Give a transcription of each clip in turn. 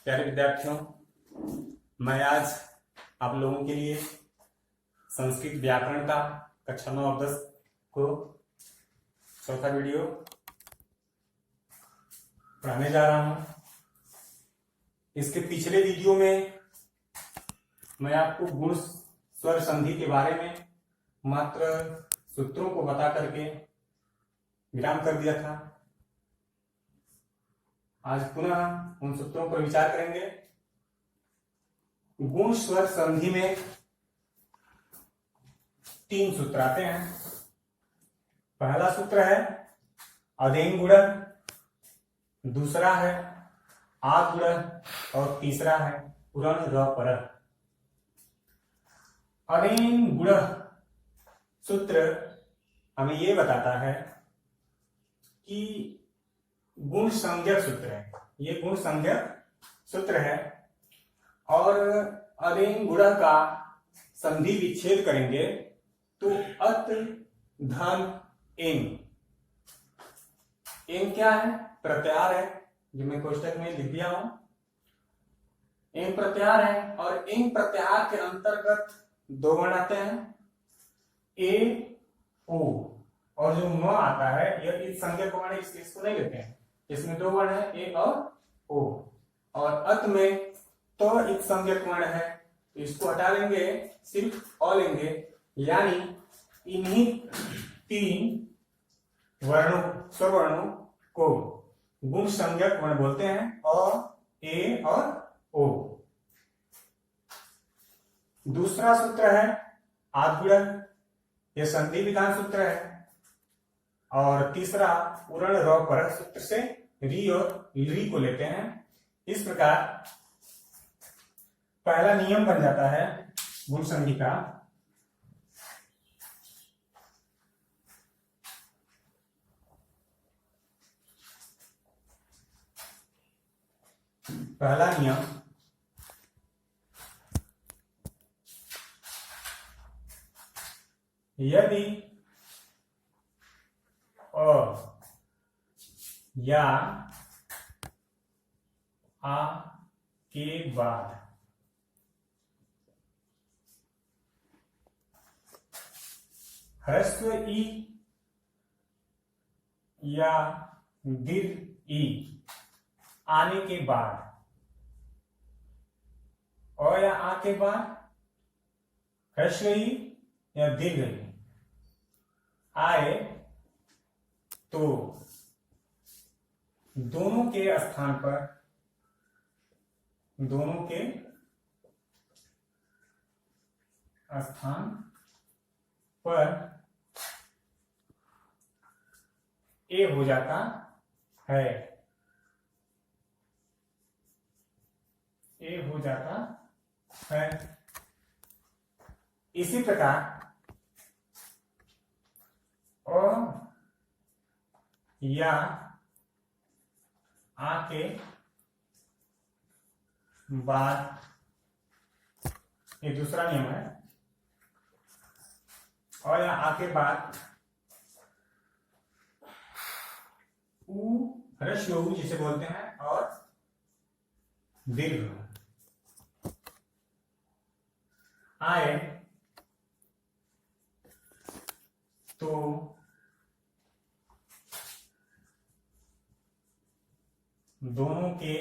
प्यारे विद्यार्थियों, मैं आज आप लोगों के लिए संस्कृत व्याकरण का कक्षा 9 और 10 को चौथा वीडियो पढ़ाने जा रहा हूं। इसके पिछले वीडियो में मैं आपको गुण स्वर संधि के बारे में मात्र सूत्रों को बता करके विराम कर दिया था। आज पुनः उन सूत्रों पर विचार करेंगे। गुण स्वर संधि में 3 सूत्र आते हैं। पहला सूत्र है अदेन गुणः, दूसरा है आद गुणः और तीसरा है उरण र परः। अदेन गुणः सूत्र हमें यह बताता है कि गुण संज्ञक सूत्र है, ये गुण संज्ञक सूत्र है और अदेन गुणः का संधि विच्छेद करेंगे तो अत धन एन। एन क्या है? प्रत्याहार है, जो मैं कोष्टक में लिख दिया हूं। एन प्रत्याहार है और एन प्रत्याहार के अंतर्गत 2 वर्ण आते हैं, ए ओ, और जो म आता है यह इस संज्ञक वर्ण है, इसको नहीं लेते हैं। इसमें 2 वर्ण है, ए और ओ, और अत में तो एक संज्ञक वर्ण है, इसको हटा लेंगे, सिर्फ अ लेंगे। यानी इन्हीं 3 वर्णों स्ववर्णों को गुण संज्ञक वर्ण बोलते हैं, अ, ए और ओ। दूसरा सूत्र है आद्गुणः, यह संधि विधान सूत्र है। और तीसरा उरण र परः सूत्र से री और ली को लेते हैं। इस प्रकार पहला नियम बन जाता है गुण संधि का। पहला नियम यदि अ या आ के बाद ह्रस्व ई या दीर्घ ई आने के बाद, अ या आ के बाद ह्रस्व ई या दीर्घ ई आए तो दोनों के स्थान पर ए हो जाता है, ए हो जाता है। इसी प्रकार अ या आ के बाद, ये दूसरा नियम है, और या आ के बाद उ ह्रस्व उ जिसे बोलते हैं और दीर्घ आए तो दोनों के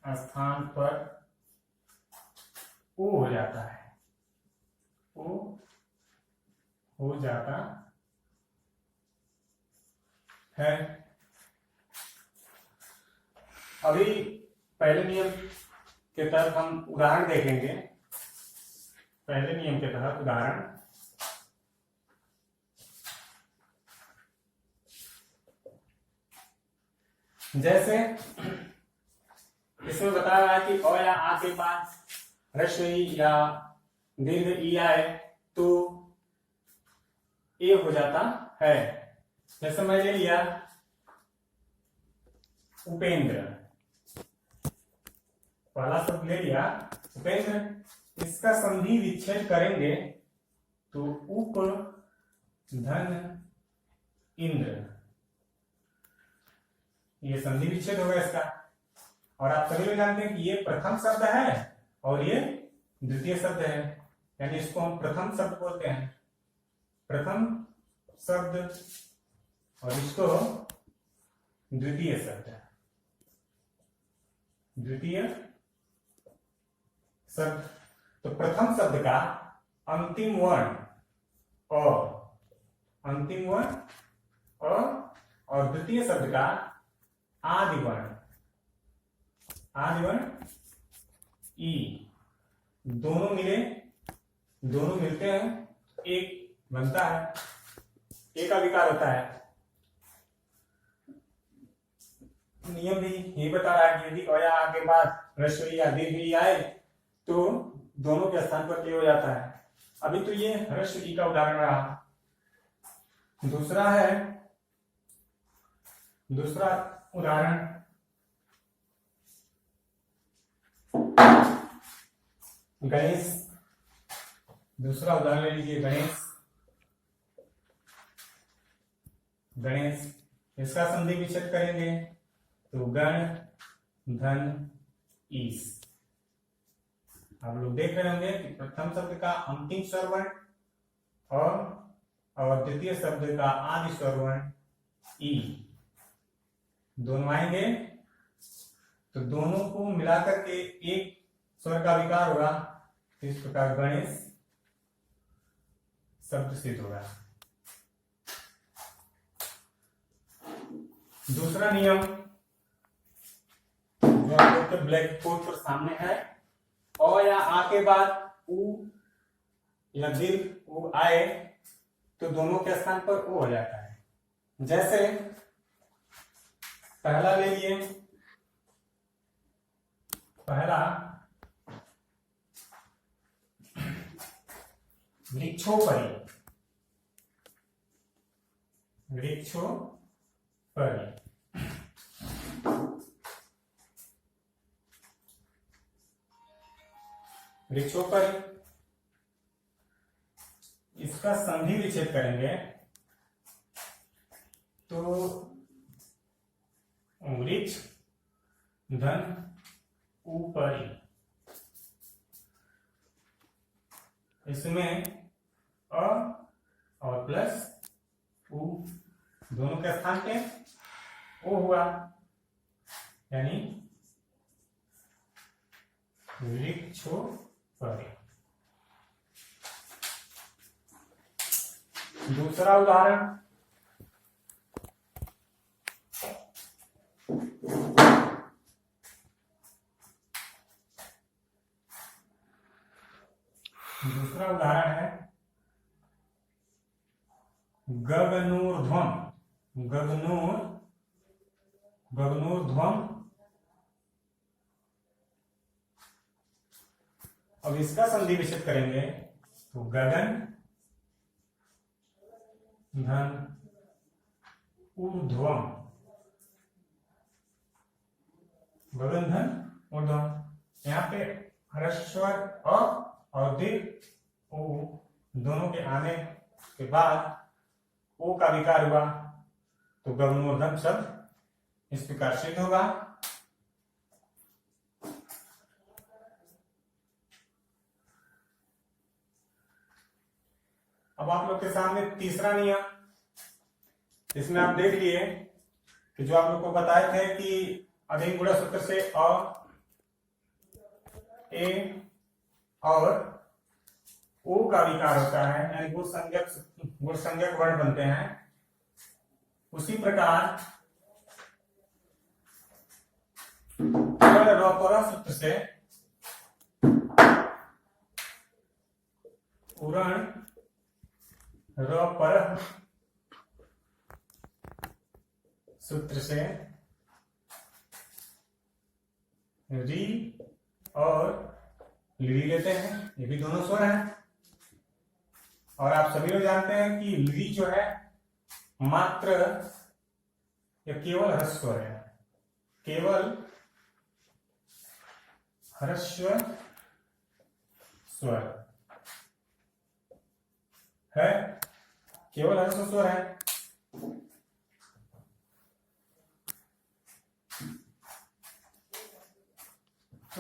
स्थान पर ओ हो जाता है, ओ हो जाता है। अभी पहले नियम के तहत हम उदाहरण देखेंगे। पहले नियम के तहत उदाहरण, जैसे इसमें बता रहा है कि अ या आ के बाद ह्रस्व ई या दीर्घ ई आए तो ए हो जाता है। जैसे मैं ले लिया उपेंद्र, पहला शब्द ले लिया उपेंद्र, इसका संधि विच्छेद करेंगे तो उप धन इंद्र। ये संधि विच्छेद होगा इसका। और आप सभी लोग जानते हैं कि ये प्रथम शब्द है और ये द्वितीय शब्द है, यानी इसको हम प्रथम शब्द बोलते हैं, प्रथम शब्द, और इसको द्वितीय शब्द है, द्वितीय शब्द। तो प्रथम शब्द का अंतिम वर्ण अंतिम वर्ण और द्वितीय शब्द का आदि वर्ण ई, दोनों मिलते हैं, एक बनता है, एक का विकार होता है। नियम भी यही बता रहा है कि यदि अया के बाद ह्रस्व ई या दीर्घ ई आए तो दोनों के स्थान पर के हो जाता है। अभी तो ये ह्रस्व ई का उदाहरण रहा। दूसरा उदाहरण गणेश। दूसरा उदाहरण ले लीजिए गणेश। इसका संधि विच्छेद करेंगे तो गण धन ईस। आप लोग देख रहे होंगे कि प्रथम शब्द का अंतिम स्वर वर्ण और द्वितीय शब्द का आदि स्वर वर्ण ई, दोनों आएंगे तो दोनों को मिलाकर के एक स्वर का विकार होगा। इस प्रकार गणेश शब्द सिद्ध होगा। दूसरा नियम जो आप लोग के ब्लैक बोर्ड पर सामने है, अ या आ के बाद उ या दीर्घ उ आए तो दोनों के स्थान पर ओ हो जाता है। जैसे पहला ले लिए, पहला वृक्षोपरि, वृक्षोपरि, इसका संधि विच्छेद करेंगे तो वृक्ष धन ऊपरी। इसमें अ और प्लस उ दोनों के स्थान पे ओ हुआ, यानी वृक्षोपरि। दूसरा उदाहरण है गगनोर्ध्वम। अब इसका संधि विच्छेद करेंगे तो गगन धन ऊर्ध्वम, गगन धन ऊर्ध्वम। यहाँ पे ह्रस्व अ और दीर्घ ओ दोनों के आने के बाद ओ का विकार हुआ तो गगनोर्ध्वम शब्द इस प्रकार सिद्ध होगा। अब आप लोग के सामने तीसरा नियम, इसमें आप देख लिए कि जो आप लोग को बताए थे कि अधीन गुणा सूत्र से अ ए और ओ का विकार होता है, यानी गुण संज्ञक वर्ण बनते हैं। उसी प्रकार सूत्र से उरण र सूत्र से री और ली लेते हैं, ये भी दोनों स्वर हैं। और आप सभी लोग जानते हैं कि ली जो है मात्र या केवल ह्रस्व है, केवल ह्रस्व स्वर है, केवल ह्रस्व स्वर है।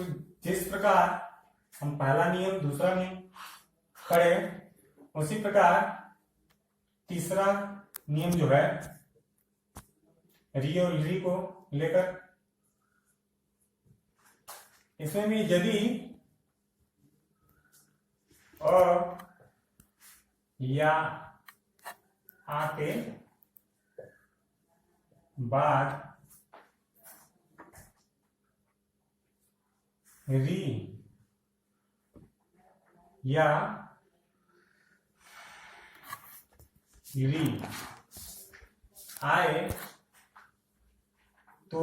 तो जिस प्रकार हम पहला नियम दूसरा नियम पढ़े, उसी प्रकार तीसरा नियम जो है री और री को लेकर, इसमें भी यदि अ या आ के बाद री या री आए तो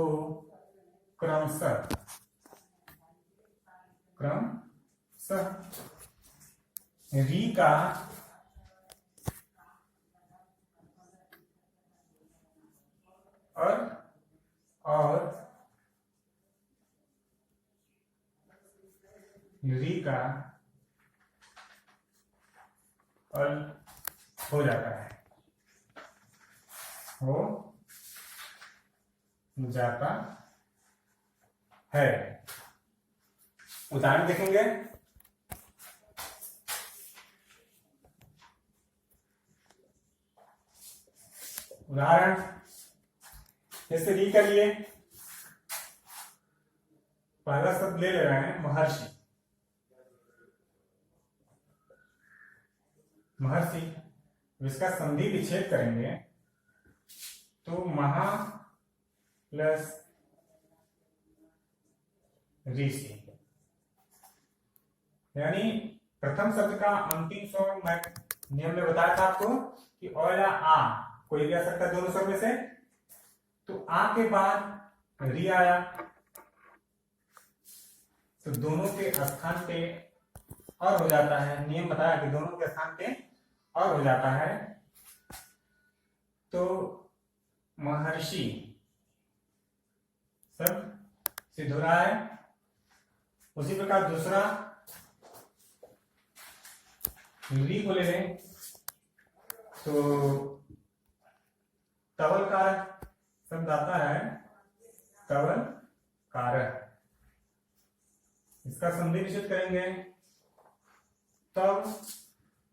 क्रमशः री का और री का अल हो जाता है, हो जाता है। उदाहरण देखेंगे। उदाहरण जैसे री का लिए पहला शब्द ले रहे हैं महर्षि। महर्षि, इसका संधि विच्छेद करेंगे तो महा प्लस ऋषि, यानी प्रथम शब्द का अंतिम स्वर मैं नियम में बताया था आपको कि अ या आ कोई भी आ सकता है दोनों स्वर में से। तो आ के बाद री आया तो दोनों के स्थान पे और हो जाता है। नियम बताया कि दोनों के स्थान पे और हो जाता है, तो महर्षि सब सिद्ध हो रहा है। उसी प्रकार दूसरा री को ले लें तो तवल कारक शब्द आता है, तवल कारक। इसका संधि निश्चित करेंगे तब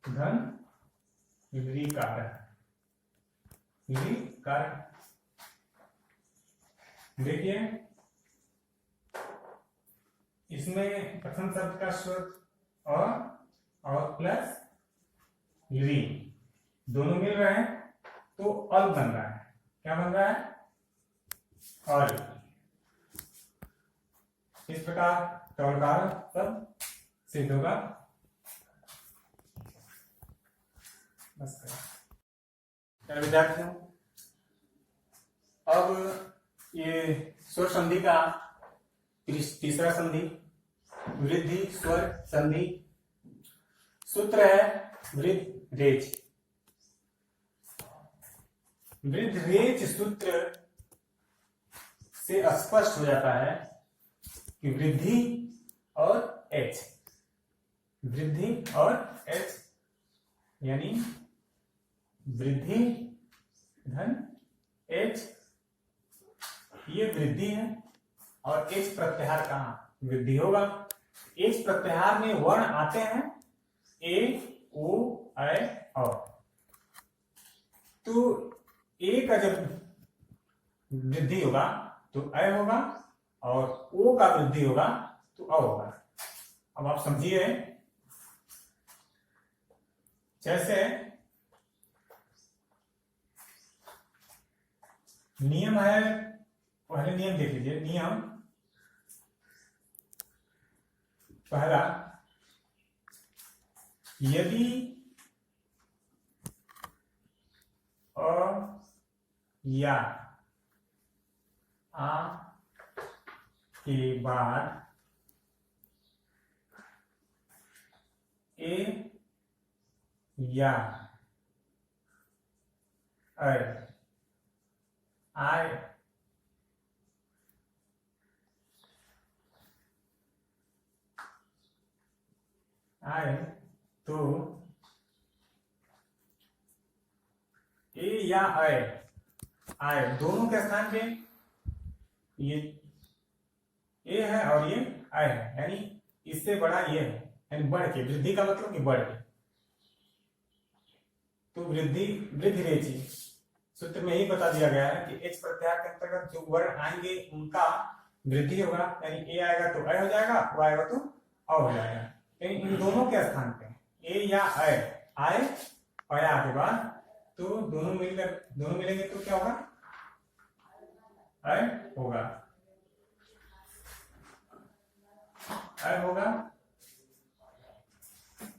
धन री कारक, री कारक। देखिए इसमें प्रथम शब्द का स्वर और प्लस री दोनों मिल रहे हैं तो अल बन रहा है। क्या बन रहा है? अल। इस प्रकार टवलकार सब सिद्ध होगा। विद्यार्थियों, अब ये स्वर संधि का तीसरा संधि वृद्धि स्वर संधि। सूत्र है वृद्ध रेच। वृद्ध रेच सूत्र से स्पष्ट हो जाता है कि वृद्धि और एच, वृद्धि और एच यानी वृद्धि धन एच, ये वृद्धि है और एच प्रत्याहार कहाँ वृद्धि होगा। एच प्रत्याहार में वर्ण आते हैं ए ओ ऐ औ। तो ए का जब वृद्धि होगा तो ऐ होगा और ओ का वृद्धि होगा तो अ होगा। अब आप समझिए, जैसे नियम है, पहले नियम देख लीजिए। नियम पहला, यदि अ या आ के बाद ए या ऐ आए तो ए या ऐ दोनों के स्थान पे ये ए है और ये आय है, यानी इससे बड़ा ये है, यानी बढ़ के, वृद्धि का मतलब कि बढ़ के। तो वृद्धि रेचि सूत्र में ही बता दिया गया है कि एच प्रत्याहार के अंतर्गत जो वर्ण आएंगे उनका वृद्धि होगा, यानी ए आएगा तो अय हो जाएगा, ओ आएगा तो अ हो जाएगा। यानी इन दोनों के स्थान पे ए या अय, आय अया के बाद तो दोनों मिलेंगे तो क्या होगा, अय होगा, अय होगा।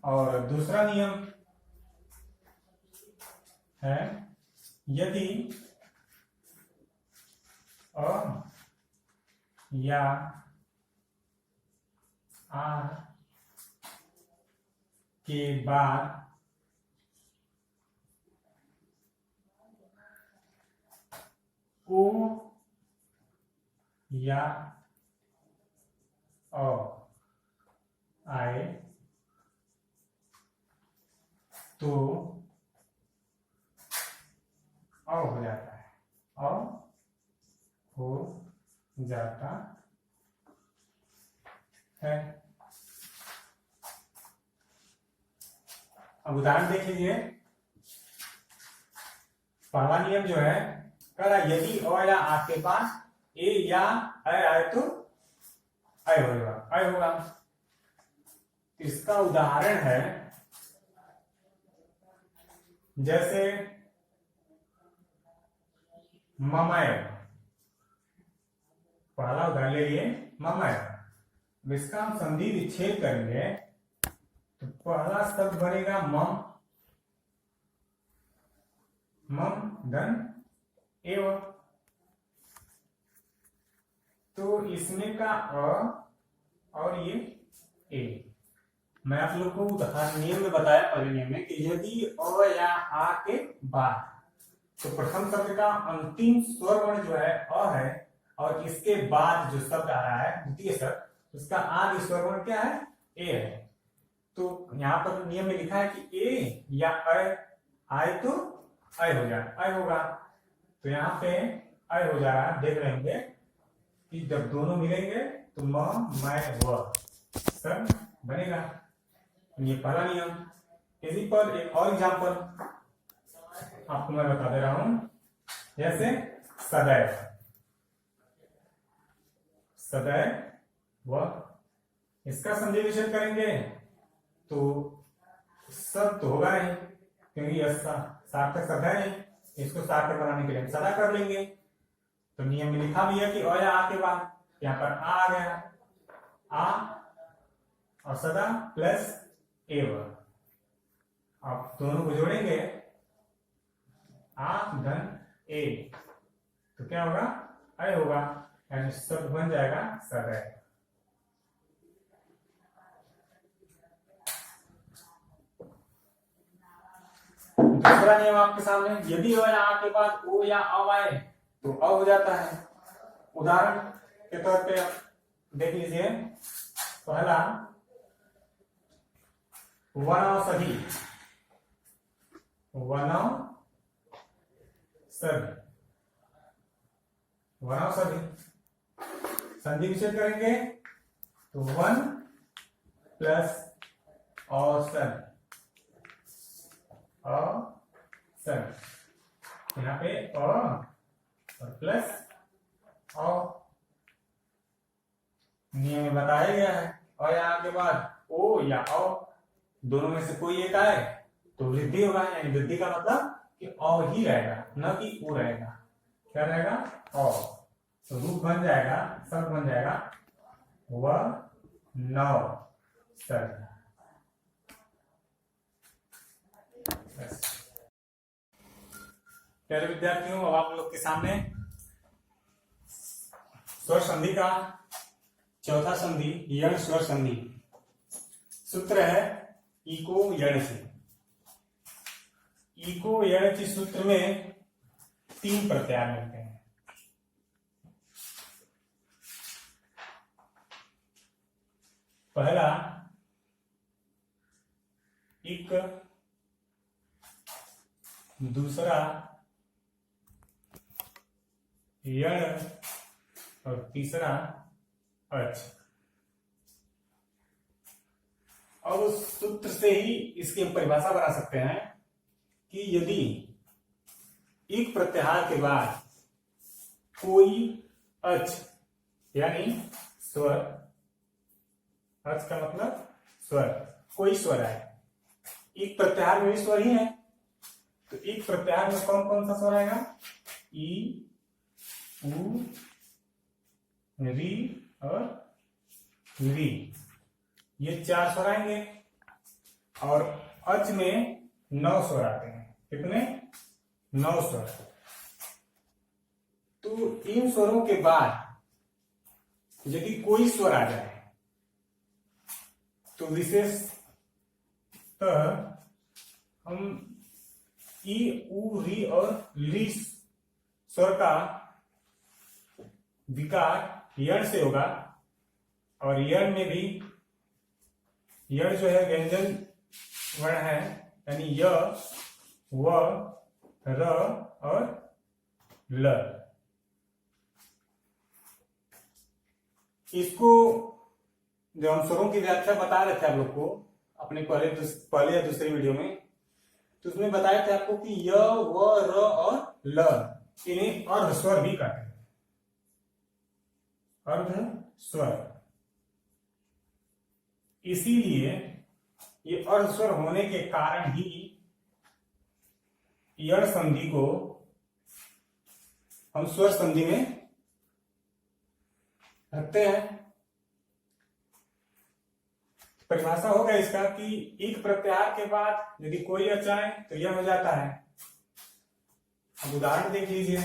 और दूसरा नियम है यदि अ या आ के बाद ओ या अ आए तो अ हो जाता है, अ हो जाता है। अब उदाहरण देख लीजिए। पहला नियम जो है कह रहा यदि अ या आ के पास ए या अय आए तो अय होगा, अय होगा। इसका उदाहरण है जैसे ममय, पहला उदाहरण ले लिए ममय। इसका हम संधि विच्छेद करेंगे तो पहला शब्द बनेगा मम, मम धन एव, तो इसमें का अ और ये ए। मैं आप लोग को उदाहरण नियम में बताया पहले नियम में कि यदि अ या आ के बाद तो प्रथम शब्द का अंतिम स्वर वर्ण जो है अ है और इसके बाद जो शब्द आ रहा है द्वितीय शब्द उसका आदि स्वर वर्ण क्या है, ए है। तो यहाँ पर नियम में लिखा है कि ए या अय आए तो अय हो जाए, अय होगा। तो यहाँ पे अय हो जा रहा है, देख रहे होंगे कि जब दोनों मिलेंगे तो म मैं व सब बनेगा। ये पहला नियम। इसी पर एक और एग्जांपल आपको मैं बता दे रहा हूं, जैसे सदैव, सदैव व, इसका संधि विच्छेद करेंगे तो सब तो होगा नहीं क्योंकि सार्थक शब्द है नहीं, इसको सार्थक बनाने के लिए हम सदा कर लेंगे। तो नियम में लिखा भी है कि अ या आ के बाद यहाँ पर आ गया, आ और सदा प्लस एव, आप दोनों को जोड़ेंगे आ धन ए तो क्या होगा, अय होगा, यानी शब्द बन जाएगा सदैव। दूसरा नियम आपके सामने, यदि अ या आ के बाद ओ या अ आए तो अ हो जाता है। उदाहरण के तौर पे देख लीजिए। पहला वनौषधि, वनौषधि संधि विच्छेद करेंगे तो वन प्लस औषध, औषध, यहाँ पे अ और प्लस औ। नियम में बताया गया है अ या आ के बाद ओ या औ दोनों में से कोई एक आए तो वृद्धि होगा, यानी वृद्धि का मतलब कि अ ही रहेगा न कि ओ रहेगा। क्या रहेगा, अ। तो रूप बन जाएगा, शब्द बन जाएगा व नौ सद। प्यारे विद्यार्थियों, अब आप लोग के सामने स्वर संधि का चौथा संधि यण स्वर संधि सूत्र है इको यणचि। इको यणचि सूत्र में 3 प्रत्याहार मिलते हैं। पहला इक, दूसरा यण और तीसरा अच। और उस सूत्र से ही इसकी हम परिभाषा बना सकते हैं कि यदि एक प्रत्याहार के बाद कोई अच यानी स्वर, अच का मतलब स्वर, कोई स्वर है, एक प्रत्याहार में भी स्वर ही है, तो एक प्रत्याहार में कौन कौन सा स्वर आएगा? ई, उ, री और री, ये 4 स्वर आएंगे। और अच में 9 स्वर आते हैं। कितने? 9 स्वर। तो इन स्वरों के बाद यदि कोई स्वर आ जाए तो विशेषतः हम ई, उ, री और ली स्वर का विकार यण से होगा। और यण में भी, यण जो है व्यंजन वर्ण है, यानी य, व, र और ल। इसको जब हम स्वरों की व्याख्या बता रहे थे आप लोग को अपने पहले या दूसरे वीडियो में, तो उसमें बताया था आपको कि य, व, र और ल इन्हें अर्ध स्वर भी कहते हैं। अर्ध स्वर, इसीलिए ये अर्ध स्वर होने के कारण ही यण संधि को हम स्वर संधि में रखते हैं। परिभाषा होगा इसका कि एक प्रत्याहार के बाद यदि कोई अच आए तो यह हो जाता है। अब उदाहरण देख लीजिए।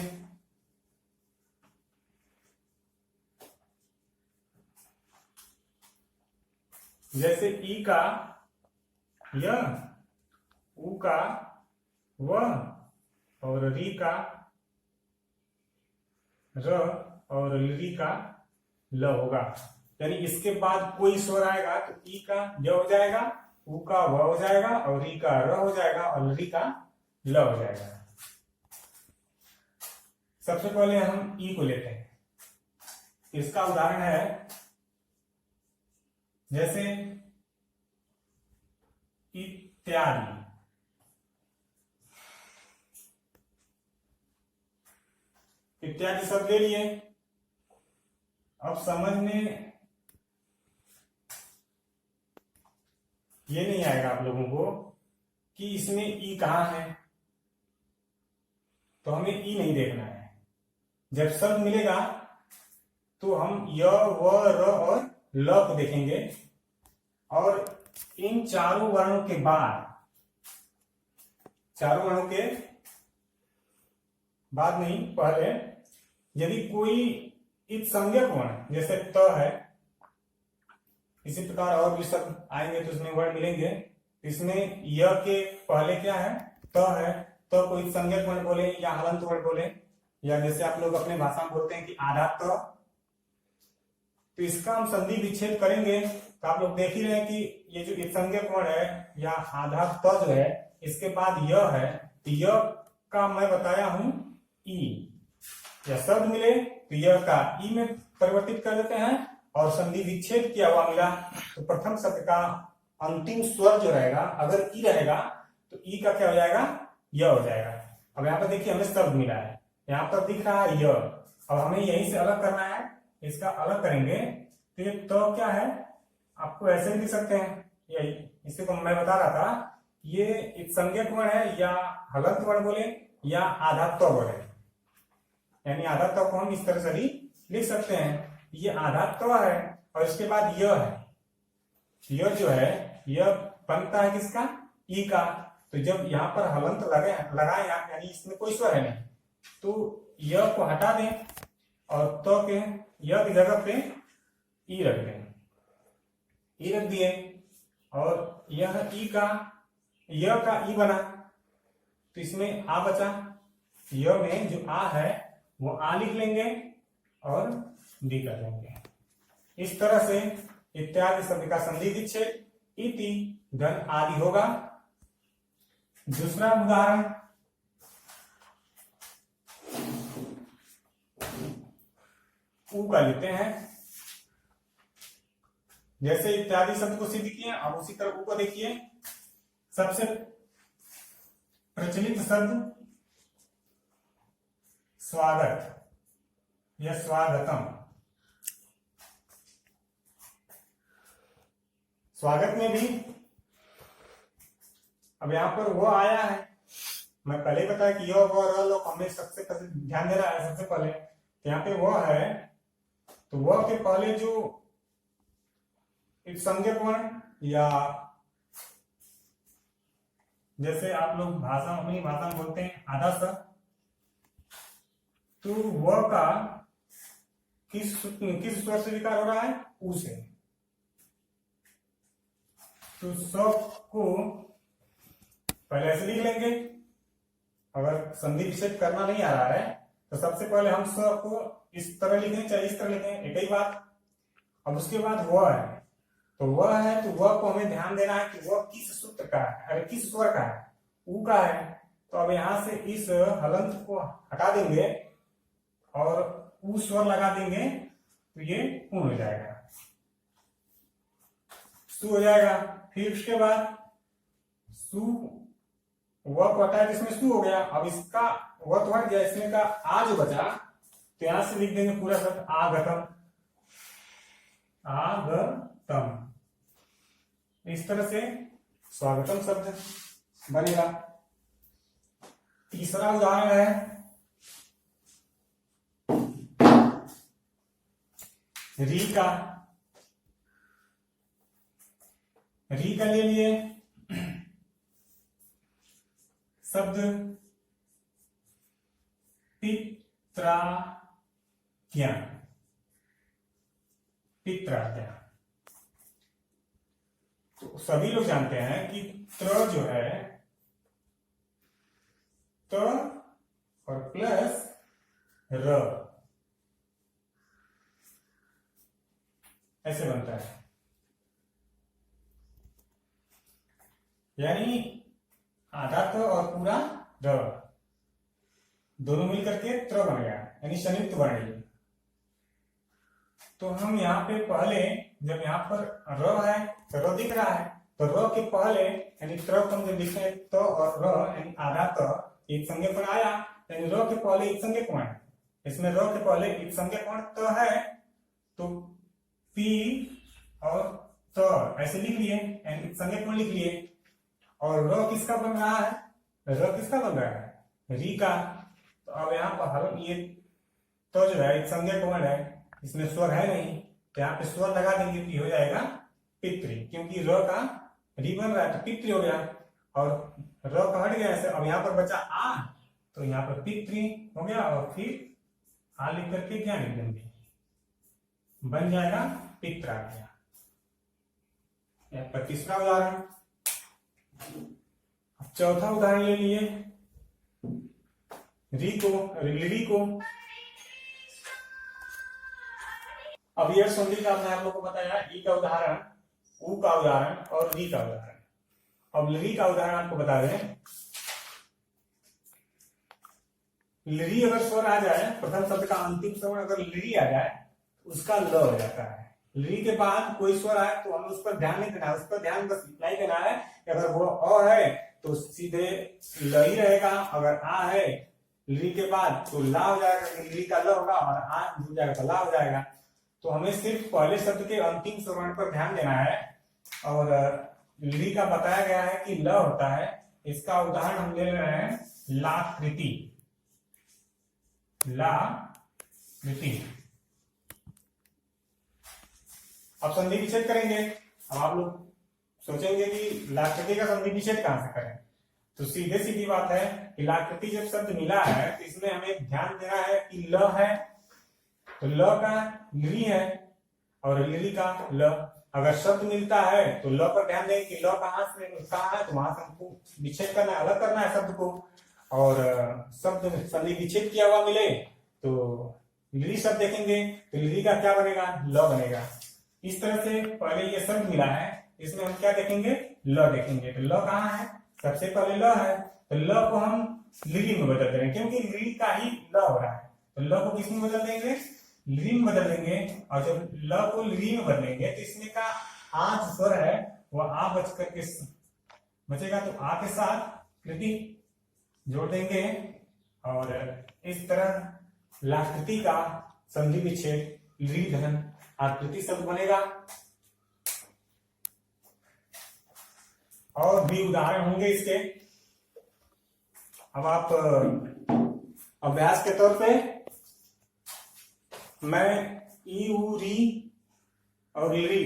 जैसे ई का य, उ का व और री का र और ली का ल होगा। यानी इसके बाद कोई स्वर आएगा तो ई का य हो जाएगा, उ का व हो जाएगा और री का र हो जाएगा और ली का ल हो जाएगा। सबसे पहले हम ई को लेते हैं। इसका उदाहरण है जैसे इत्यादि। इत्यादि शब्द ले लिए। अब समझ में ये नहीं आएगा आप लोगों को कि इसमें ई कहां है, तो हमें ई नहीं देखना है। जब शब्द मिलेगा तो हम य, व, र और ल को देखेंगे और इन चारों वर्णों के बाद, चारों वर्णों के बाद नहीं, पहले यदि कोई इत संज्ञक वर्ण जैसे त है, इसी प्रकार और भी शब्द आएंगे तो इसमें वर्ण मिलेंगे। इसमें य के पहले क्या है? त है। तो कोई संज्ञक वर्ण बोले या हलंत वर्ण बोले, या जैसे आप लोग अपने भाषा में बोलते हैं कि आधा त, तो इसका हम संधि विच्छेद करेंगे। तो आप लोग देख ही रहे हैं कि ये जो संज्ञक वर्ण है या आधा त जो है, इसके बाद य है, तो य का मैं बताया हूं ई, या शब्द मिले तो य का ई में परिवर्तित कर देते हैं और संधि विच्छेद किया हुआ मिला तो प्रथम शब्द का अंतिम स्वर जो रहेगा, अगर ई रहेगा तो ई का क्या हो जाएगा? य हो जाएगा। अब यहाँ पर देखिए हमें शब्द मिला है, यहाँ पर दिख रहा है य। अब हमें यहीं से अलग करना है, इसका अलग करेंगे तो ये तो क्या है, आपको ऐसे भी लिख सकते हैं। यही इसी को मैं बता रहा था, ये संज्ञक वर्ण है या हलंत वर्ण बोले या आधात्व बोले, यानी आधात्व को हम इस तरह से भी लिख सकते हैं। ये आधात्व है और इसके बाद य है। य जो है यह बनता है किसका? ई का। तो जब यहाँ पर हलंत लगाए यानी इसमें कोई स्वर है नहीं, तो य को हटा दें और तो के य की जगह पे ई रख दें। ई रख दिए और यह ई का, य का ई बना, तो इसमें आ बचा। य में जो आ है वो आ लिख लेंगे और डी कर लेंगे। इस तरह से इत्यादि शब्द का संधि विच्छेद इति धन आदि होगा। दूसरा उदाहरण, उ का लेते हैं। जैसे इत्यादि शब्द को सिद्ध किए, अब उसी तरह ऊ को देखिए। सबसे प्रचलित शब्द स्वागत या स्वागतम। स्वागत में भी अब यहां पर वो आया है, मैं पहले ही बताया कि यो वो र लोग हमें सबसे ध्यान देना है। सबसे पहले यहाँ पे वो है, तो वो के पहले जो संज्ञक वर्ण या जैसे आप लोग भाषा अपनी भाषा में बोलते हैं आधा स, तो वह का किस स्वर से विकार हो रहा है? ऊ से। तो सब को पहले ऐसे लिख लेंगे। अगर संधि विच्छेद करना नहीं आ रहा है तो सबसे पहले हम सब को इस तरह लिखें चाहे इस तरह लिखें, एक ही बात। अब उसके बाद वह है, तो वह है तो वह को हमें ध्यान देना है कि वह किस सूत्र का है, अरे किस स्वर का है? ऊ का है। तो अब यहां से इस हलंत को हटा देंगे और ऊ स्वर लगा देंगे तो ये पूर्ण हो जाएगा, सु हो जाएगा। फिर उसके बाद सु वह को हटाया जिसमें सु हो गया। अब इसका वह तो हट गया, इसमें का आ जो बचा तो यहां से लिख देंगे पूरा शब्द आगतम। आगतम, इस तरह से स्वागतम शब्द बनेगा। तीसरा उदाहरण है री का। री का ले लिए शब्द पित्राज्ञा। पित्राज्ञा तो सभी लोग जानते हैं कि त्र जो है त और प्लस र ऐसे बनता है, यानी आधा त और पूरा र दोनों मिलकर के त्र बन गया, यानी संयुक्त वर्ण। तो हम यहाँ पे पहले जब यहाँ पर र है तो र दिख रहा है, तो र के पहले यानी त्र को हम जब लिखे त और र यानी आधा त एक संज्ञक वर्ण आया, यानी र के पहले एक संज्ञक वर्ण, इसमें र के पहले एक संज्ञक वर्ण त है, तो पी और त ऐसे लिख लिए, यानी संज्ञक वर्ण लिख लिए। और र किसका बन रहा है? र किसका बन रहा है? री का। तो अब यहाँ पर हल ये तो जो है एक संज्ञक वर्ण है, इसमें स्वर है नहीं, तो यहाँ पे स्वर लगा देंगे तो हो जाएगा पितृ, क्योंकि र का री बन रहा है तो पितृ हो गया और र का हट गया ऐसे। अब यहाँ पर बचा आ, तो यहाँ पर पितृ हो गया और फिर आ लिख करके क्या लिख देंगे, बन जाएगा पित्राज्ञा। यहाँ पर तीसरा उदाहरण। अब चौथा उदाहरण ले लिए री को। अब ये संधि का हमने आप लोग को बताया, ई का उदाहरण, ऊ का उदाहरण और री का उदाहरण। अब री का उदाहरण आपको बता दें। री अगर स्वर आ जाए, प्रथम शब्द का अंतिम स्वर अगर री आ जाए उसका ल हो जाता है। ली के बाद कोई स्वर आए तो हमें उस पर ध्यान नहीं देना है, उस पर ध्यान बस इतना ही देना है कि अगर वो अ है तो सीधे ल ही रहेगा, अगर आ है ली के बाद तो ला हो जाएगा, ली का ल होगा और आ हो जाएगा तो ला हो जाएगा। तो हमें सिर्फ पहले शब्द के अंतिम स्वर्ण पर ध्यान देना है। और ली का बताया गया है कि ल होता है, इसका उदाहरण हम ले रहे हैं लाकृति। लाकृति। अब संधि विच्छेद करेंगे। अब आप लोग सोचेंगे कि लाकृति का संधि विच्छेद कहां से करें, तो सीधे सीधी बात है कि लाकृति जब शब्द मिला है तो इसमें हमें ध्यान देना है कि ल है तो ल का ली है और ली का ल। अगर शब्द मिलता है तो ल पर ध्यान दें कि ल कहां है, तो वहां से हमको विच्छेद करना है, अलग करना है शब्द को। और शब्द संधि विच्छेद किया हुआ मिले तो ली शब्द देखेंगे तो ली का क्या बनेगा, ल बनेगा। इस तरह से पहले ये शब्द मिला है, इसमें हम क्या देखेंगे, ल देखेंगे। तो ल कहाँ है, सबसे पहले ल है, तो ल को हम ली में बदल देंगे क्योंकि ली का ही ल हो रहा है, तो ल को किस में बदल देंगे, ली में बदल देंगे और जब ल को ली में बदलेंगे तो इसमें का आ जो स्वर है वह आ बच करके बचेगा, तो आ के साथ कृति जोड़ देंगे और इस तरह लाकृति का संधि विच्छेद ली धन आकृति शब्द बनेगा। और भी उदाहरण होंगे इसके। अब आप अभ्यास के तौर पे मैं ई उ री और री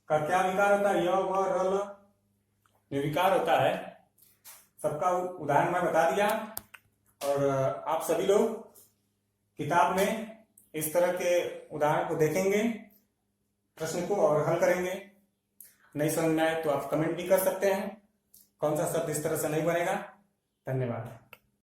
का क्या विकार होता है, य व र ल जो विकार होता है सबका उदाहरण मैं बता दिया। और आप सभी लोग किताब में इस तरह के उदाहरण को देखेंगे, प्रश्न को और हल करेंगे। नहीं समझ में आए तो आप कमेंट भी कर सकते हैं, कौन सा शब्द इस तरह से नहीं बनेगा। धन्यवाद।